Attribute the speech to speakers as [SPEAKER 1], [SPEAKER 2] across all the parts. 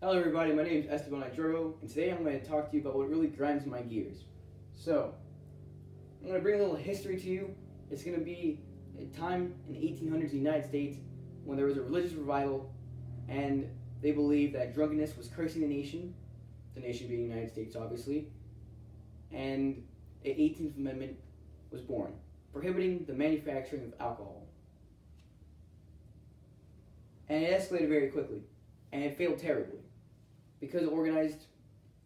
[SPEAKER 1] Hello everybody, my name is Esteban Idrogo, and today I'm going to talk to you about what really grinds my gears. So, I'm going to bring a little history to you. It's going to be a time in the 1800s in the United States when there was a religious revival, and they believed that drunkenness was cursing the nation being the United States obviously, and the 18th Amendment was born, prohibiting the manufacturing of alcohol. And it escalated very quickly, and it failed terribly. Because organized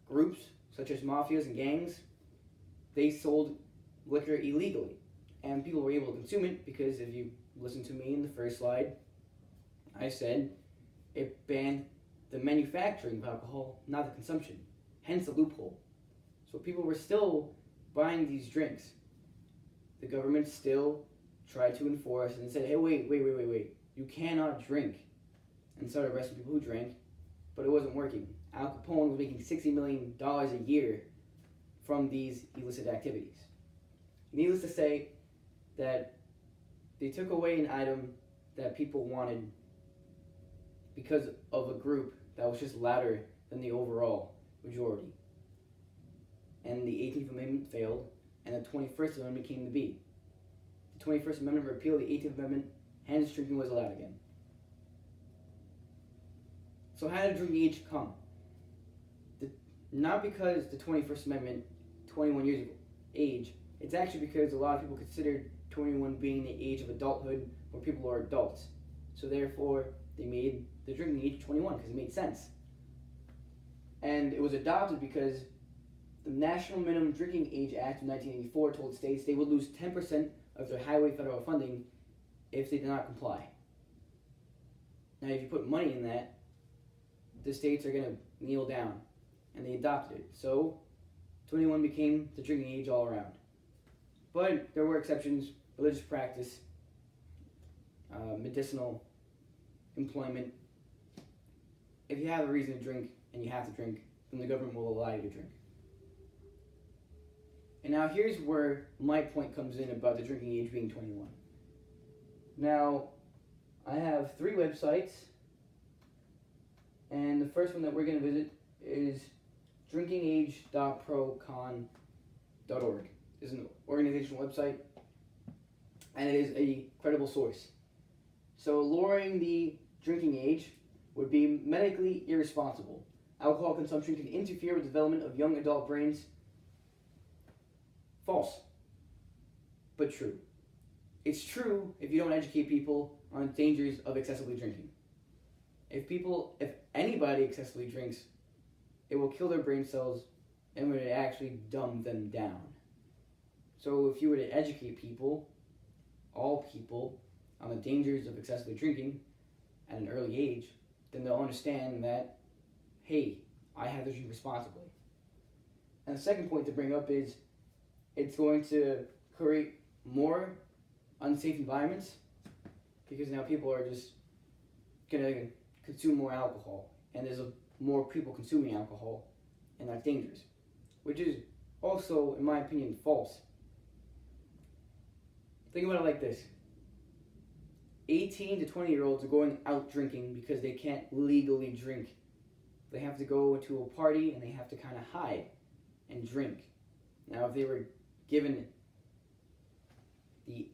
[SPEAKER 1] groups, such as mafias and gangs, they sold liquor illegally. And people were able to consume it because if you listen to me in the first slide, I said it banned the manufacturing of alcohol, not the consumption. Hence the loophole. So people were still buying these drinks. The government still tried to enforce and said, hey, wait. You cannot drink. And started arresting people who drank, but it wasn't working. Al Capone was making $60 million a year from these illicit activities. Needless to say that they took away an item that people wanted because of a group that was just louder than the overall majority. And the 18th Amendment failed, and the 21st Amendment came to be. The 21st Amendment repealed the 18th Amendment, hence drinking was allowed again. So how did drinking age come? Not because the 21st Amendment, 21 years of age, it's actually because a lot of people considered 21 being the age of adulthood where people are adults. So therefore, they made the drinking age 21 because it made sense. And it was adopted because the National Minimum Drinking Age Act of 1984 told states they would lose 10% of their highway federal funding if they did not comply. Now, if you put money in that, the states are going to kneel down, and they adopted it. So 21 became the drinking age all around. But there were exceptions: religious practice, medicinal employment. If you have a reason to drink and you have to drink, then the government will allow you to drink. And now here's where my point comes in about the drinking age being 21. Now, I have 3 websites. And the first one that we're going to visit is drinkingage.procon.org. It's an organizational website, and it is a credible source. So lowering the drinking age would be medically irresponsible. Alcohol consumption can interfere with the development of young adult brains. False, but true. It's true if you don't educate people on the dangers of excessively drinking. If anybody excessively drinks, it will kill their brain cells and would actually dumb them down. So if you were to educate people, all people, on the dangers of excessively drinking at an early age, then they'll understand that, hey, I have to drink responsibly. And the second point to bring up is it's going to create more unsafe environments because now people are just going to consume more alcohol, and there's more people consuming alcohol, and that's dangerous, which is also, in my opinion, false. Think about it like this: 18 to 20-year-olds are going out drinking because they can't legally drink. They have to go to a party and they have to kind of hide and drink. Now, if they were given the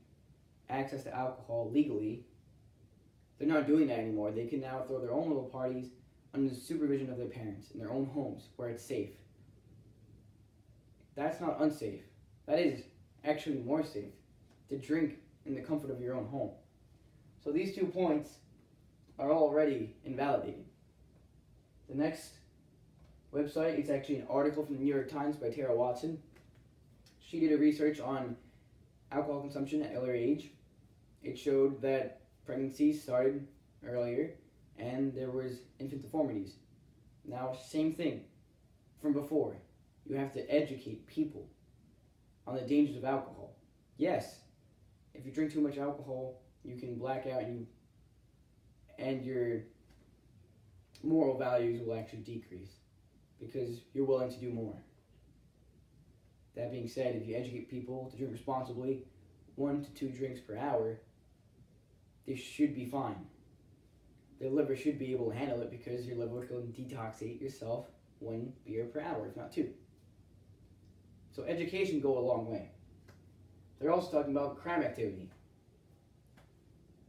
[SPEAKER 1] access to alcohol legally, they're not doing that anymore. They can now throw their own little parties under the supervision of their parents in their own homes where it's safe. That's not unsafe. That is actually more safe to drink in the comfort of your own home. So these 2 points are already invalidated. The next website, it's actually an article from the New York Times by Tara Watson. She did a research on alcohol consumption at early age. It showed that pregnancies started earlier and there was infant deformities. Now, same thing from before. You have to educate people on the dangers of alcohol. Yes, if you drink too much alcohol, you can black out and your moral values will actually decrease because you're willing to do more. That being said, if you educate people to drink responsibly, 1 to 2 drinks per hour, they should be fine. the liver should be able to handle it because your liver can detoxicate yourself 1 beer per hour, if not 2. So education go a long way. They're also talking about crime activity.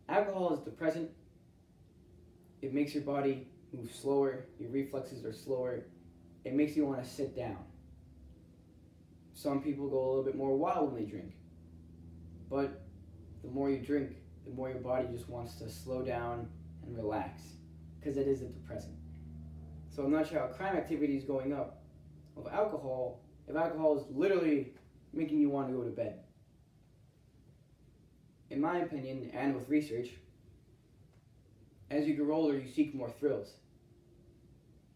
[SPEAKER 1] Alcohol is a depressant. It makes your body move slower. Your reflexes are slower. It makes you want to sit down. Some people go a little bit more wild when they drink. But the more you drink, the more your body just wants to slow down and relax, because it is a depressant. So I'm not sure how crime activity is going up of alcohol if alcohol is literally making you want to go to bed. In my opinion, and with research, as you grow older, you seek more thrills.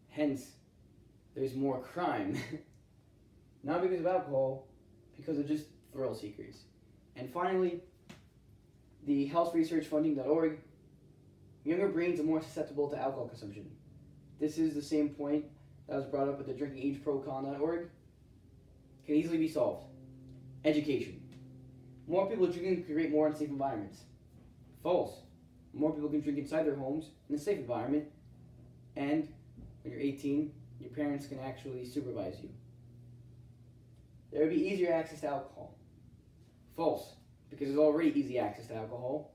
[SPEAKER 1] Hence, there's more crime. Not because of alcohol, because of just thrill seekers. And finally, the healthresearchfunding.org, younger brains are more susceptible to alcohol consumption. This is the same point that was brought up at the drinkingageprocon.org. Can easily be solved. Education. More people drinking can create more unsafe environments. False. More people can drink inside their homes in a safe environment, and when you're 18, your parents can actually supervise you. There would be easier access to alcohol. False, because there's already easy access to alcohol.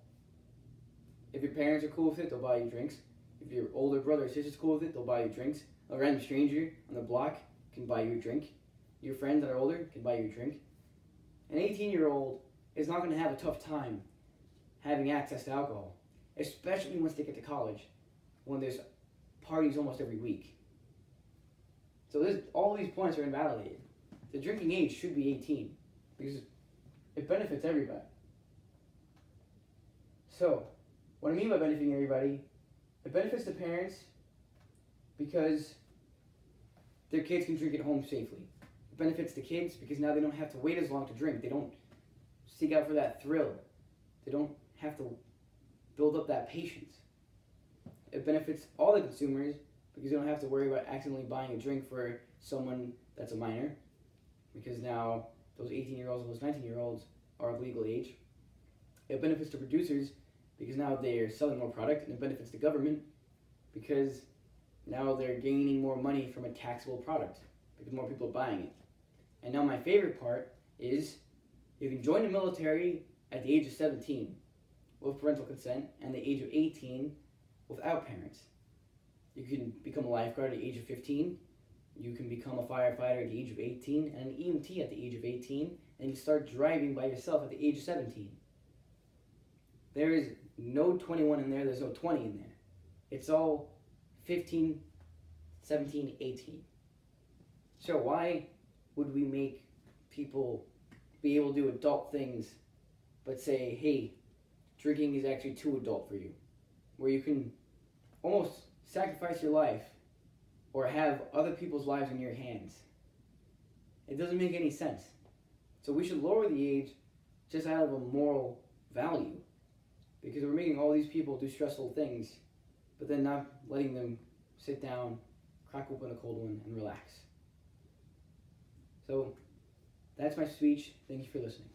[SPEAKER 1] If your parents are cool with it, they'll buy you drinks. If your older brother or sister's cool with it, they'll buy you drinks. A random stranger on the block can buy you a drink. Your friends that are older can buy you a drink. An 18-year-old is not going to have a tough time having access to alcohol, especially once they get to college, when there's parties almost every week. So all these points are invalidated. The drinking age should be 18 because it benefits everybody. So, what I mean by benefiting everybody, it benefits the parents because their kids can drink at home safely. It benefits the kids because now they don't have to wait as long to drink. They don't seek out for that thrill. They don't have to build up that patience. It benefits all the consumers because they don't have to worry about accidentally buying a drink for someone that's a minor, because now those 18-year-olds and those 19-year-olds are of legal age. It benefits the producers because now they're selling more product, and it benefits the government because now they're gaining more money from a taxable product because more people are buying it. And now my favorite part is you can join the military at the age of 17 with parental consent and the age of 18 without parents. You can become a lifeguard at the age of 15. You can become a firefighter at the age of 18 and an EMT at the age of 18, and you start driving by yourself at the age of 17. There is no 21 in there, there's no 20 in there. It's all 15, 17, 18. So why would we make people be able to do adult things but say, hey, drinking is actually too adult for you? Where you can almost sacrifice your life or have other people's lives in your hands. It doesn't make any sense. So we should lower the age just out of a moral value, because we're making all these people do stressful things, but then not letting them sit down, crack open a cold one, and relax. So that's my speech. Thank you for listening.